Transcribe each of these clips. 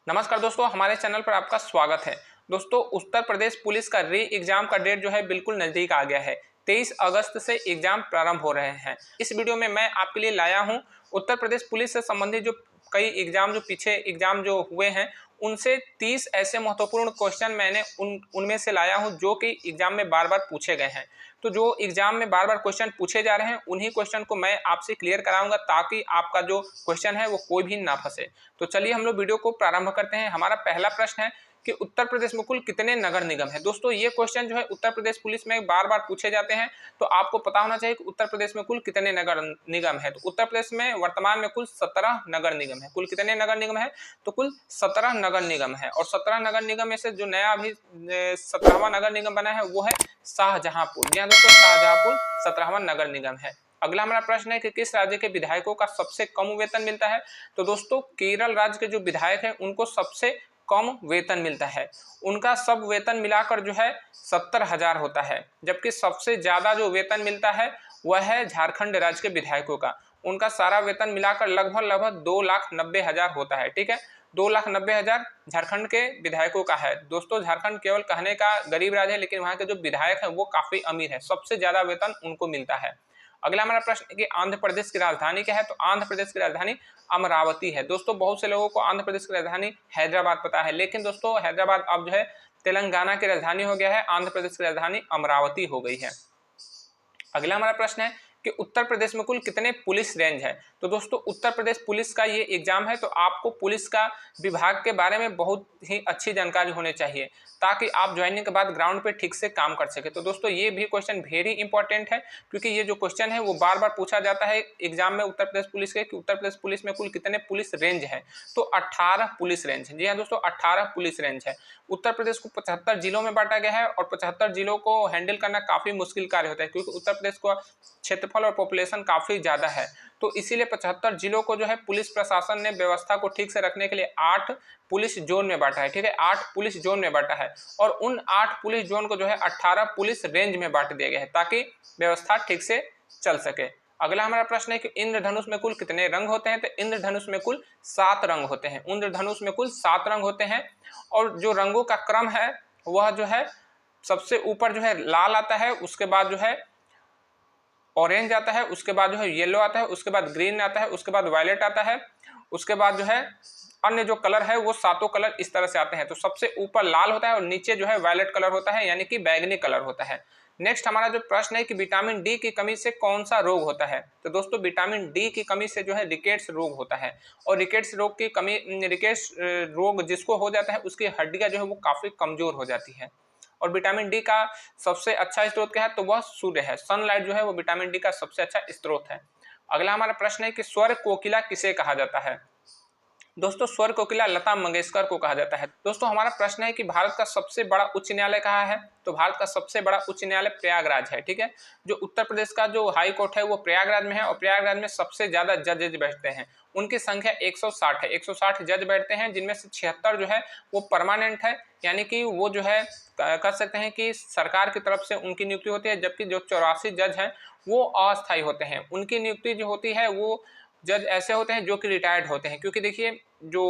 नमस्कार दोस्तों, हमारे चैनल पर आपका स्वागत है। दोस्तों, उत्तर प्रदेश पुलिस का री एग्जाम का डेट जो है बिल्कुल नज़दीक आ गया है। 23 अगस्त से एग्जाम प्रारंभ हो रहे हैं। इस वीडियो में मैं आपके लिए लाया हूं उत्तर प्रदेश पुलिस से संबंधित जो कई एग्जाम जो पीछे एग्जाम जो हुए हैं उनसे 30 ऐसे महत्वपूर्ण क्वेश्चन मैंने उनमें से लाया हूं जो कि एग्जाम में बार बार पूछे गए हैं। तो जो एग्जाम में बार बार क्वेश्चन पूछे जा रहे हैं उन्हीं क्वेश्चन को मैं आपसे क्लियर कराऊंगा ताकि आपका जो क्वेश्चन है वो कोई भी ना फंसे। तो चलिए हम लोग वीडियो को प्रारंभ करते हैं। हमारा पहला प्रश्न है कि उत्तर प्रदेश में कुल कितने नगर निगम है। दोस्तों, ये क्वेश्चन जो है उत्तर प्रदेश पुलिस में बार बार पूछे जाते हैं, तो आपको पता होना चाहिए कि उत्तर प्रदेश में कुल कितने नगर निगम है। तो उत्तर प्रदेश में वर्तमान में कुल 17 नगर निगम है। कुल कितने नगर निगम है? तो कुल 17 नगर निगम है। और 17 नगर निगम में से जो नया अभी 17वां नगर निगम बना है वो है शाहजहांपुर। जी हाँ दोस्तों, शाहजहांपुर 17वां नगर निगम है। अगला हमारा प्रश्न है कि किस राज्य के विधायकों का सबसे कम वेतन मिलता है। तो दोस्तों, केरल राज्य के जो विधायक हैं उनको सबसे कम वेतन मिलता है। उनका सब वेतन मिलाकर जो है 70,000 होता है, जबकि सबसे ज्यादा जो वेतन मिलता है वह है झारखंड राज्य के विधायकों का। उनका सारा वेतन मिलाकर लगभग 2,90,000 होता है। ठीक है, 2,90,000 झारखंड के विधायकों का है। दोस्तों, झारखंड केवल कहने का गरीब राज्य है, लेकिन वहाँ के जो विधायक हैं वो काफी अमीर है, सबसे ज्यादा वेतन उनको मिलता है। अगला हमारा प्रश्न है कि आंध्र प्रदेश की राजधानी क्या है। तो आंध्र प्रदेश की राजधानी अमरावती है। दोस्तों, बहुत से लोगों को आंध्र प्रदेश की राजधानी हैदराबाद पता है, लेकिन दोस्तों हैदराबाद अब जो है तेलंगाना की राजधानी हो गया है। आंध्र प्रदेश की राजधानी अमरावती हो गई है। अगला हमारा प्रश्न है कि उत्तर प्रदेश में कुल कितने पुलिस रेंज है। तो दोस्तों, उत्तर प्रदेश पुलिस का ये एग्जाम है, तो आपको पुलिस का विभाग के बारे में बहुत ही अच्छी जानकारी होनी चाहिए ताकि आप ज्वाइनिंग के बाद ग्राउंड पे ठीक से काम कर सके। तो दोस्तों, ये भी क्वेश्चन वेरी इंपॉर्टेंट है क्योंकि ये जो क्वेश्चन है वो बार बार पूछा जाता है एग्जाम में उत्तर प्रदेश पुलिस के कि उत्तर प्रदेश पुलिस में कुल कितने पुलिस रेंज है। तो 18 पुलिस रेंज है। जी हाँ दोस्तों, 18 पुलिस रेंज है। उत्तर प्रदेश को 75 जिलों में बांटा गया है और 75 जिलों को हैंडल करना काफी मुश्किल कार्य होता है क्योंकि उत्तर प्रदेश को क्षेत्रफल और पॉपुलेशन काफी ज्यादा है। तो इसीलिए 75 जिलों को जो है पुलिस प्रशासन ने व्यवस्था को ठीक से रखने के लिए 8 पुलिस जोन में बांटा है। ठीक है, 8 पुलिस जोन में बांटा है और उन 8 पुलिस जोन को जो है 18 पुलिस रेंज में बांट दिया गया है ताकि व्यवस्था ठीक से चल सके। अगला हमारा प्रश्न है कि इंद्रधनुष में कुल कितने रंग होते हैं। तो इंद्रधनुष में कुल 7 रंग होते हैं। इंद्रधनुष में कुल 7 रंग होते हैं और जो रंगों का क्रम है वह जो है सबसे ऊपर जो है लाल आता है, उसके बाद जो है ऑरेंज आता है, उसके बाद जो है येलो आता है, उसके बाद ग्रीन आता है, उसके बाद वायलेट आता है, उसके बाद जो है अन्य जो कलर है वो 7 कलर इस तरह से आते हैं। तो सबसे ऊपर लाल होता है और नीचे जो है वायलेट कलर होता है, यानी कि बैगनी कलर होता है। नेक्स्ट हमारा जो प्रश्न है कि विटामिन डी की कमी से कौन सा रोग होता है। तो दोस्तों, विटामिन डी की कमी से जो है रिकेट्स रोग होता है और रिकेट्स रोग की कमी रिकेट्स रोग जिसको हो जाता है उसकी हड्डियां जो है वो काफी कमजोर हो जाती है। और विटामिन डी का सबसे अच्छा स्रोत क्या है? तो वह सूर्य है। सनलाइट जो है वो विटामिन डी का सबसे अच्छा स्रोत है। अगला हमारा प्रश्न है कि स्वर कोकिला किसे कहा जाता है। दोस्तों, स्वर कोकिला लता मंगेशकर को कहा जाता है। दोस्तों, हमारा प्रश्न है कि भारत का सबसे बड़ा उच्च न्यायालय कहाँ है। तो भारत का सबसे बड़ा उच्च न्यायालय प्रयागराज है। ठीक है, जो उत्तर प्रदेश का जो हाई कोर्ट है वो प्रयागराज में है और प्रयागराज में सबसे ज्यादा जजेज बैठते हैं। उनकी संख्या 160 है। 160 जज बैठते हैं जिनमें से 76 जो है वो परमानेंट है, यानी कि वो जो है कर सकते हैं कि सरकार की तरफ से उनकी नियुक्ति होती है, जबकि जो 84 जज हैं वो अस्थायी होते हैं। उनकी नियुक्ति जो होती है वो जज ऐसे होते हैं जो कि रिटायर्ड होते हैं, क्योंकि देखिए जो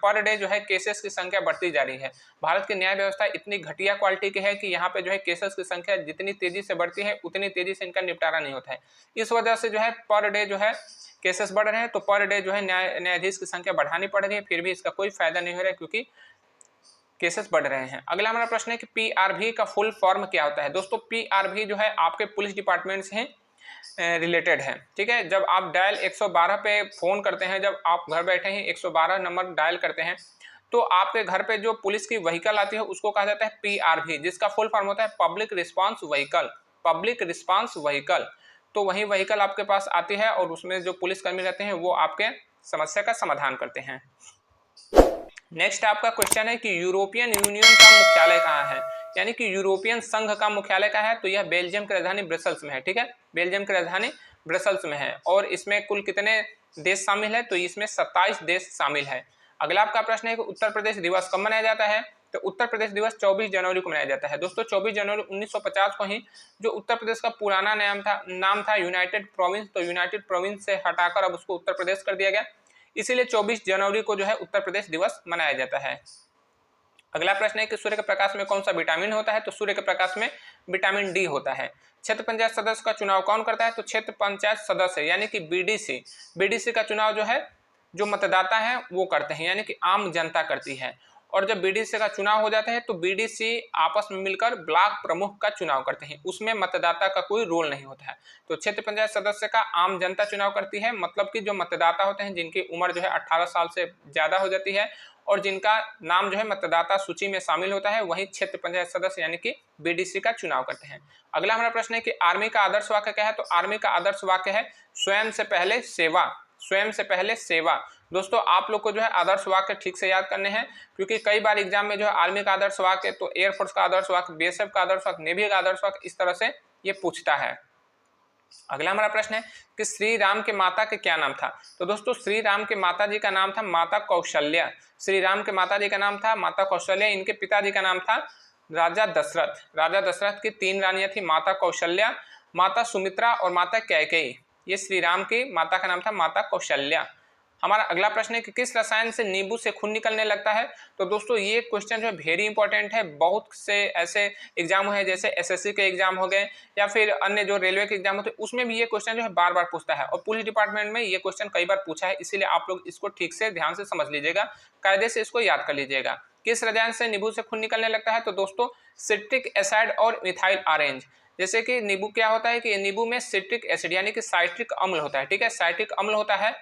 पर डे जो है केसेस की संख्या बढ़ती जा रही है। भारत की न्याय व्यवस्था इतनी घटिया क्वालिटी की है कि यहाँ पे जो है केसेस की संख्या जितनी तेजी से बढ़ती है उतनी तेजी से इनका निपटारा नहीं होता है। इस वजह से जो है पर डे जो है केसेस बढ़ रहे हैं, तो पर डे जो है न्यायाधीश की संख्या बढ़ानी पड़ रही है, फिर भी इसका कोई फायदा नहीं हो रहा है क्योंकि केसेस बढ़ रहे हैं। अगला हमारा प्रश्न है कि पीआरवी का फुल फॉर्म क्या होता है। दोस्तों, पीआरवी जो है आपके पुलिस डिपार्टमेंट से रिलेटेड है। ठीक है, जब आप डायल 112 पे फोन करते हैं, जब आप घर बैठे ही 112 नंबर डायल करते हैं तो आपके घर पे जो पुलिस की व्हीकल आती है उसको कहा जाता है पीआरवी, जिसका फुल फॉर्म होता है public response vehicle. Public response vehicle, तो वही व्हीकल आपके पास आती है और उसमें जो पुलिसकर्मी रहते हैं वो आपके समस्या का समाधान करते हैं। नेक्स्ट आपका क्वेश्चन है कि यूरोपियन यूनियन का मुख्यालय कहाँ है, यानी कि यूरोपियन संघ का मुख्यालय कहाँ है। तो यह बेल्जियम की राजधानी ब्रसेल्स में है। ठीक है, बेल्जियम की राजधानी ब्रसेल्स में है और इसमें कुल कितने देश शामिल है। तो इसमें 27 देश शामिल है। अगला आपका प्रश्न है कि उत्तर प्रदेश दिवस कब मनाया जाता है। तो उत्तर प्रदेश दिवस 24 जनवरी को मनाया जाता है। दोस्तों, 24 जनवरी 1950 को ही जो उत्तर प्रदेश का पुराना नाम था यूनाइटेड प्रोविंस, तो यूनाइटेड प्रोविंस से हटाकर अब उसको उत्तर प्रदेश कर दिया गया। इसीलिए 24 जनवरी को जो है उत्तर प्रदेश दिवस मनाया जाता है। अगला प्रश्न है कि सूर्य के प्रकाश में कौन सा विटामिन होता है? तो सूर्य के प्रकाश में विटामिन डी होता है। क्षेत्र पंचायत सदस्य का चुनाव कौन करता है? तो क्षेत्र पंचायत सदस्य यानी कि बीडीसी का चुनाव जो है जो मतदाता है वो करते हैं, यानी कि आम जनता करती है। और जब बीडीसी का चुनाव हो जाता है तो बीडीसी आपस में मिलकर ब्लॉक प्रमुख का चुनाव करते हैं, उसमें मतदाता का कोई रोल नहीं होता है। तो क्षेत्र पंचायत सदस्य का आम जनता चुनाव करती है, मतलब कि जो मतदाता होते हैं जिनकी उम्र जो है 18 साल से ज्यादा हो जाती है और जिनका नाम जो है मतदाता सूची में शामिल होता है, वही क्षेत्र पंचायत सदस्य यानी कि बीडीसी का चुनाव करते हैं। अगला हमारा प्रश्न है कि आर्मी का आदर्श वाक्य क्या है? तो आर्मी का आदर्श वाक्य है स्वयं से पहले सेवा। स्वयं से पहले सेवा। दोस्तों आप लोग को जो है आदर्श वाक्य ठीक से याद करने हैं, क्योंकि कई बार एग्जाम में जो है आर्मी का आदर्श वाक्य, तो एयरफोर्स का आदर्श वाक्य, बीएसएफ का आदर्श वाक्य, नेवी का आदर्श वाक्य, इस तरह से ये पूछता है। अगला हमारा प्रश्न है कि श्री राम के माता के क्या नाम था? तो दोस्तों श्री राम के माता जी का नाम था माता कौशल्या। श्री राम के माता जी का नाम था माता कौशल्या। इनके पिताजी का नाम था राजा दशरथ। राजा दशरथ की 3 रानियां थी, माता कौशल्या, माता सुमित्रा और माता कैकेयी। ये श्री राम की माता का नाम था माता कौशल्या। हमारा अगला प्रश्न है कि किस रसायन से नींबू से खून निकलने लगता है? तो दोस्तों ये क्वेश्चन जो है वेरी इंपॉर्टेंट है। बहुत से ऐसे एग्जाम है जैसे एसएससी के एग्जाम हो गए या फिर अन्य जो रेलवे के एग्जाम होते हैं, उसमें भी ये क्वेश्चन जो है बार बार पूछता है और पुलिस डिपार्टमेंट में ये क्वेश्चन कई बार पूछा है, इसीलिए आप लोग इसको ठीक से ध्यान से समझ लीजिएगा, कायदे से इसको याद कर लीजिएगा। किस रसायन से नींबू से खून निकलने लगता है? तो दोस्तों सिट्रिक एसिड और मिथाइल ऑरेंज। जैसे कि नींबू क्या होता है कि नींबू में सिट्रिक एसिड यानी कि साइट्रिक अम्ल होता है, ठीक है, साइट्रिक अम्ल होता है,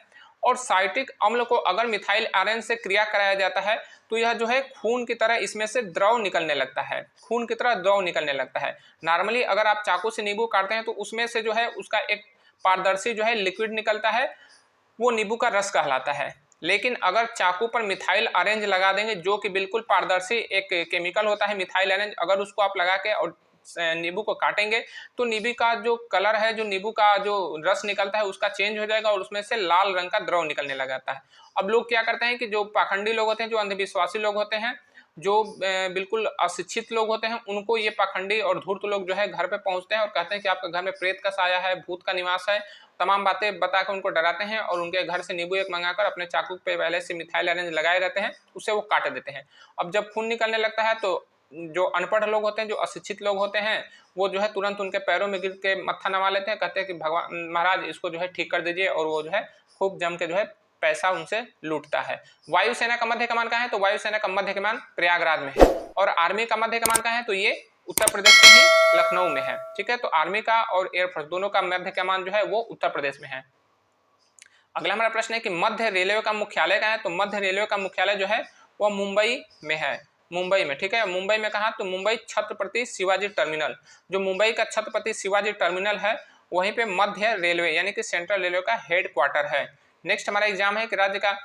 और साइट्रिक अम्ल को अगर मिथाइल ऑरेंज से क्रिया कराया जाता है तो यह जो है खून की तरह इसमें से द्रव निकलने लगता है, खून की तरह द्रव निकलने लगता है। नॉर्मली अगर आप चाकू से नींबू काटते हैं तो उसमें से जो है उसका एक पारदर्शी जो है लिक्विड निकलता है, वो नींबू का रस कहलाता है। लेकिन अगर चाकू पर मिथाइल ऑरेंज लगा देंगे, जो कि बिल्कुल पारदर्शी एक केमिकल होता है मिथाइल ऑरेंज, अगर उसको आप लगा के और नींबू को काटेंगे तो नींबू का जो कलर है, जो नींबू का जो रस निकलता है उसका चेंज हो जाएगा और उसमें से लाल रंग का द्रव निकलने लग जाता है। अब लोग क्या करते हैं कि जो पाखंडी लोग होते हैं, जो अंधविश्वासी लोग होते हैं, जो बिल्कुल अशिक्षित लोग होते हैं, उनको ये पाखंडी और धूर्त लोग जो है घर पे पहुंचते हैं और कहते हैं कि आपके घर में प्रेत का साया है, भूत का निवास है, तमाम बातें बताकर उनको डराते हैं और उनके घर से नींबू एक मंगाकर अपने चाकू पे पहले से मिथाइल ऑरेंज लगाए रहते हैं, उससे वो काट देते हैं। अब जब खून निकलने लगता है तो जो अनपढ़ लोग होते हैं, जो अशिक्षित लोग होते हैं, वो जो है तुरंत उनके पैरों में गिर के मत्था नवा लेते हैं, कहते हैं कि भगवान महाराज इसको जो है ठीक कर दीजिए, और वो जो है खूब जम के जो है पैसा उनसे लूटता है। वायुसेना का मध्य कमान कहाँ है? तो वायुसेना का मध्य कमान प्रयागराज में है। और आर्मी का मध्य कमान कहाँ है? तो ये उत्तर प्रदेश के ही लखनऊ में है, ठीक है। तो आर्मी का और एयरफोर्स दोनों का मध्य कमान जो है वो उत्तर प्रदेश में है। अगला हमारा प्रश्न है कि मध्य रेलवे का मुख्यालय कहाँ है? तो मध्य रेलवे का मुख्यालय जो है वह मुंबई में है, मुंबई में, ठीक है। मुंबई में कहा? तो मुंबई छत्रपति शिवाजी टर्मिनल, जो मुंबई का छत्रपति शिवाजी टर्मिनल है वहीं पे मध्य रेलवे यानी कि सेंट्रल रेलवे का हेड क्वार्टर है। नेक्स्ट हमारा एग्जाम है कि राज्य का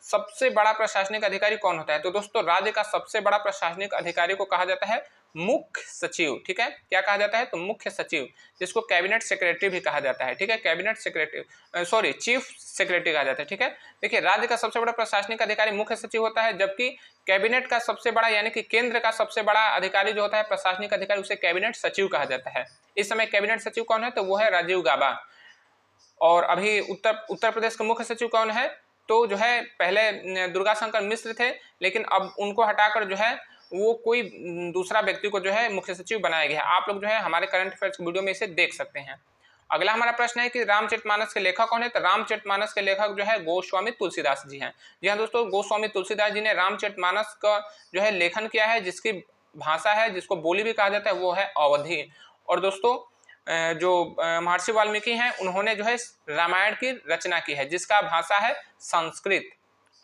सबसे बड़ा प्रशासनिक अधिकारी कौन होता है? तो दोस्तों राज्य का सबसे बड़ा प्रशासनिक अधिकारी को कहा जाता है मुख्य सचिव, ठीक है। क्या कहा जाता है? तो मुख्य सचिव, जिसको कैबिनेट सेक्रेटरी भी कहा जाता है, ठीक है। Cabinet secretary sorry chief secretary कहा जाता है, ठीक है। देखिए राज्य का सबसे बड़ा प्रशासनिक अधिकारी मुख्य सचिव होता है, जबकि कैबिनेट का सबसे बड़ा यानी कि केंद्र का सबसे बड़ा अधिकारी जो होता है प्रशासनिक अधिकारी, उसे कैबिनेट सचिव कहा जाता है। इस समय कैबिनेट सचिव कौन है? तो वो है राजीव गाबा। और अभी उत्तर प्रदेश के मुख्य सचिव कौन है? तो जो है पहले दुर्गा शंकर मिश्र थे, लेकिन अब उनको हटाकर जो है वो कोई दूसरा व्यक्ति को जो है मुख्य सचिव बनाया गया है। आप लोग जो है हमारे करंट अफेयर्स वीडियो में इसे देख सकते हैं। अगला हमारा प्रश्न है कि रामचरितमानस के लेखक कौन है? तो रामचरितमानस के लेखक जो है गोस्वामी तुलसीदास जी हैं। जी हाँ दोस्तों, गोस्वामी तुलसीदास जी ने रामचरितमानस का जो है लेखन किया है, जिसकी भाषा है, जिसको बोली भी कहा जाता है, वो है अवधी। और दोस्तों जो महर्षि वाल्मीकि हैं उन्होंने जो है रामायण की रचना की है, जिसका भाषा है संस्कृत।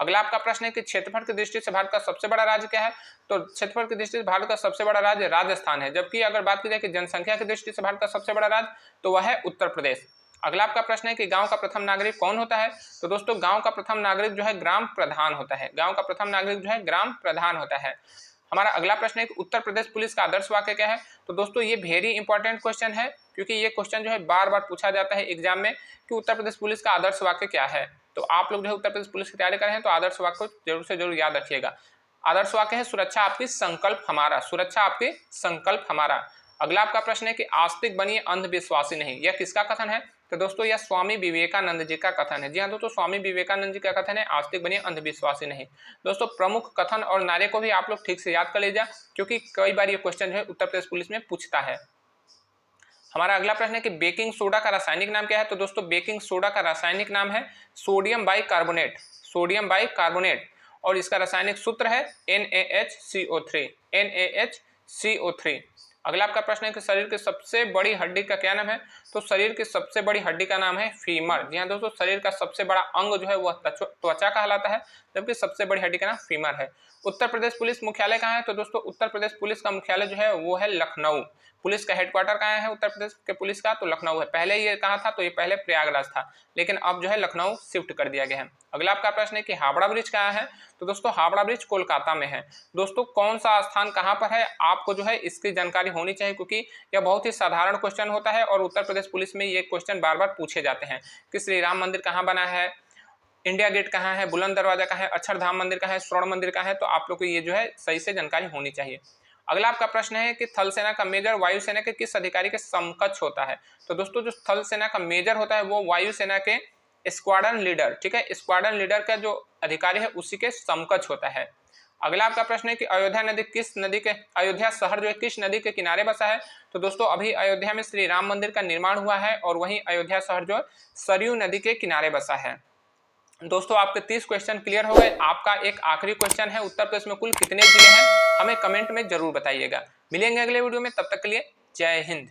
अगला आपका प्रश्न है कि क्षेत्रफल की दृष्टि से भारत का सबसे बड़ा राज्य क्या है? तो क्षेत्रफल की दृष्टि से भारत का सबसे बड़ा राज्य राजस्थान है, जबकि अगर बात की जाए कि जनसंख्या की दृष्टि से भारत का सबसे बड़ा राज्य तो वह है उत्तर प्रदेश। अगला आपका प्रश्न है कि गांव का प्रथम नागरिक कौन होता है? तो दोस्तों गांव का प्रथम नागरिक जो है ग्राम प्रधान होता है। गांव का प्रथम नागरिक जो है ग्राम प्रधान होता है। हमारा अगला प्रश्न है कि उत्तर प्रदेश पुलिस का आदर्श वाक्य क्या है? तो दोस्तों ये वेरी इंपॉर्टेंट क्वेश्चन है, क्योंकि ये क्वेश्चन जो है बार बार पूछा जाता है एग्जाम में कि उत्तर प्रदेश पुलिस का आदर्श वाक्य क्या है। तो आप लोग जो है उत्तर प्रदेश पुलिस की तैयारी कर रहे हैं तो आदर्श वाक्य को जरूर से जरूर याद रखिएगा। आदर्श वाक्य है सुरक्षा आपकी संकल्प हमारा, सुरक्षा आपकी संकल्प हमारा। अगला आपका प्रश्न है कि आस्तिक बनिए अंधविश्वासी नहीं, यह किसका कथन है? तो दोस्तों यह स्वामी विवेकानंद जी का कथन है। जी हाँ दोस्तों, स्वामी विवेकानंद जी का कथन है, आस्तिक बनिए अंधविश्वासी नहीं। दोस्तों प्रमुख कथन और नारे को भी आप लोग ठीक से याद कर लीजिए, क्योंकि कई बार ये क्वेश्चन जो है उत्तर प्रदेश पुलिस में पूछता है। हमारा अगला प्रश्न है कि बेकिंग सोडा का रासायनिक नाम क्या है। तो दोस्तों बेकिंग सोडा का रासायनिक नाम है सोडियम बाइकार्बोनेट, सोडियम बाइकार्बोनेट, और इसका रासायनिक सूत्र है NaHCO3, NaHCO3। अगला आपका प्रश्न है कि शरीर की सबसे बड़ी हड्डी का क्या नाम है। तो शरीर की सबसे बड़ी हड्डी का नाम है फीमर। जी हाँ दोस्तों, शरीर का सबसे बड़ा अंग जो है वह त्वचा कहलाता है, जबकि सबसे बड़ी हड्डी का नाम फीमर है। उत्तर प्रदेश पुलिस मुख्यालय कहाँ है। तो दोस्तों उत्तर प्रदेश पुलिस का मुख्यालय जो है वो है लखनऊ। पुलिस का हेडक्वार्टर कहाँ है उत्तर प्रदेश के पुलिस का, तो लखनऊ है। पहले ये कहाँ था, तो ये पहले प्रयागराज था, लेकिन अब जो है लखनऊ शिफ्ट कर दिया गया है। अगला आपका प्रश्न है कि हावड़ा ब्रिज कहाँ है। तो दोस्तों हावड़ा ब्रिज कोलकाता में है। दोस्तों कौन सा स्थान कहाँ पर है, आपको जो है इसकी जानकारी होनी चाहिए, क्योंकि यह बहुत ही साधारण क्वेश्चन होता है और उत्तर प्रदेश पुलिस में ये क्वेश्चन बार बार पूछे जाते हैं कि श्री राम मंदिर कहाँ बना है, इंडिया गेट कहाँ है, बुलंद दरवाजा कहाँ है, अक्षरधाम मंदिर कहाँ है, स्वर्ण मंदिर कहाँ है। तो आप लोग को ये जो है सही से जानकारी होनी चाहिए। अगला आपका प्रश्न है कि थल सेना का मेजर वायुसेना के किस अधिकारी के समकक्ष होता है। तो दोस्तों जो थल सेना का मेजर होता है वो वायुसेना के स्क्वाड्रन लीडर, ठीक है, स्क्वाड्रन लीडर का जो अधिकारी है उसी के समकक्ष होता है। अगला आपका प्रश्न है कि अयोध्या नदी किस नदी के, अयोध्या शहर जो है किस नदी के किनारे बसा है। तो दोस्तों अभी अयोध्या में श्री राम मंदिर का निर्माण हुआ है और वहीं अयोध्या शहर जो सरयू नदी के किनारे बसा है। दोस्तों आपके 30 क्वेश्चन क्लियर हो गए। आपका एक आखिरी क्वेश्चन है, उत्तर प्रदेश में कुल कितने जिले हैं, हमें कमेंट में जरूर बताइएगा। मिलेंगे अगले वीडियो में, तब तक के लिए जय हिंद।